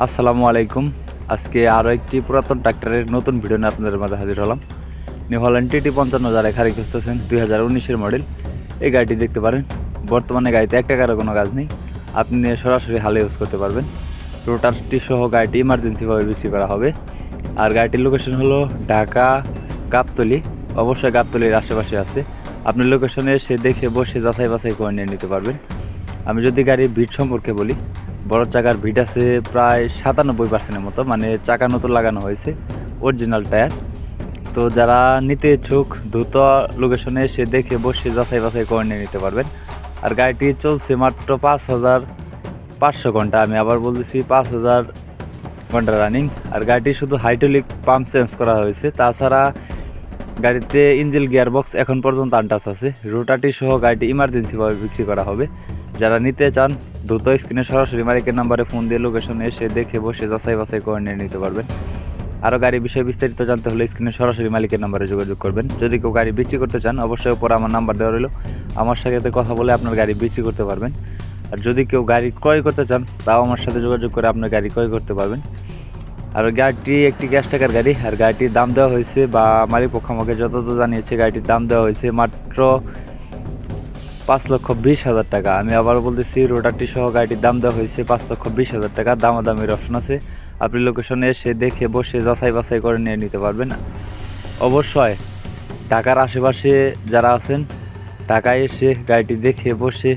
আসসালামু আলাইকুম। আজকে আরও একটি পুরাতন ট্রাক্টরের নতুন ভিডিও নিয়ে আপনাদের মাঝে হাজির হলাম। নিউ হল্যান্ড টিটি 55 যারা গাড়ি খুঁজতেছেন 2019-এর মডেল এই গাড়িটি দেখতে পারেন। বর্তমানে গাড়িতে 1 টাকারও কোনো কাজ নেই, আপনি নিয়ে সরাসরি হালে ইউজ করতে পারবেন। রোটারটি সহ গাড়িটি ইমার্জেন্সিভাবে বিক্রি করা হবে। আর গাড়িটির লোকেশন হলো ঢাকা গাবতলী, অবশ্যই গাবতলীর আশেপাশে আছে। আপনি লোকেশনে এসে দেখে বসে যাচাই বাছাই করে নিয়ে নিতে পারবেন। আমি যদি গাড়ির ভিট সম্পর্কে বলি, বড় চাকার ভিট আছে প্রায় 97% মতো, মানে চাকা নতুন লাগানো হয়েছে, অরিজিনাল টায়ার। তো যারা নিতে ইচ্ছুক দ্রুত লোকেশনে এসে দেখে বসে যাচাই বাছাই করে নিয়ে নিতে পারবেন। আর গাড়িটি চলছে মাত্র 5500 ঘন্টা, আমি আবার বলতেছি 5000 ঘন্টা রানিং। আর গাড়িটি শুধু হাইড্রোলিক পাম্প চেঞ্জ করা হয়েছে, তাছাড়া গাড়িতে ইঞ্জিন গিয়ারবক্স এখন পর্যন্ত আনটাচ আছে। রোটারটি সহ গাড়িটি ইমার্জেন্সিভাবে বিক্রি করা হবে। যারা নিতে চান দ্রুত স্ক্রিনে সরাসরি মালিকের নাম্বারে ফোন দিয়ে লোকেশনে এসে দেখে বসে যাচাই বাছাই করে নিয়ে নিতে পারবেন। আরও গাড়ির বিষয়ে বিস্তারিত জানতে হলে স্ক্রিনে সরাসরি মালিকের নাম্বারে যোগাযোগ করবেন। যদি কেউ গাড়ি বিক্রি করতে চান অবশ্যই উপরে আমার নাম্বার দেওয়া রইল, আমার সাথে কথা বলে আপনার গাড়ি বিক্রি করতে পারবেন। আর যদি কেউ গাড়ি ক্রয় করতে চান তাও আমার সাথে যোগাযোগ করে আপনার গাড়ি ক্রয় করতে পারবেন। আর গাড়িটি একটি গ্যাস টাকার গাড়ি, আর গাড়িটির দাম দেওয়া হয়েছে বা মালিক পক্ষ আমাকে যতদূর জানিয়েছে গাড়িটির দাম দেওয়া হয়েছে মাত্র 5,20,000 টাকা। আমি আবার বলতেছি, রোটারটি সহ গাড়িটির দাম দেওয়া হয়েছে 5,20,000 টাকা। দামাদামির অপশন আছে, আপনি লোকেশনে এসে দেখে বসে যাচাই বাছাই করে নিয়ে নিতে পারবেন। অবশ্যই ঢাকার আশেপাশে যারা আছেন ঢাকায় এসে গাড়িটি দেখে বসে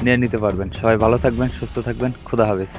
নিয়ে নিতে পারবেন। সবাই ভালো থাকবেন, সুস্থ থাকবেন, খুদা হাফেজ।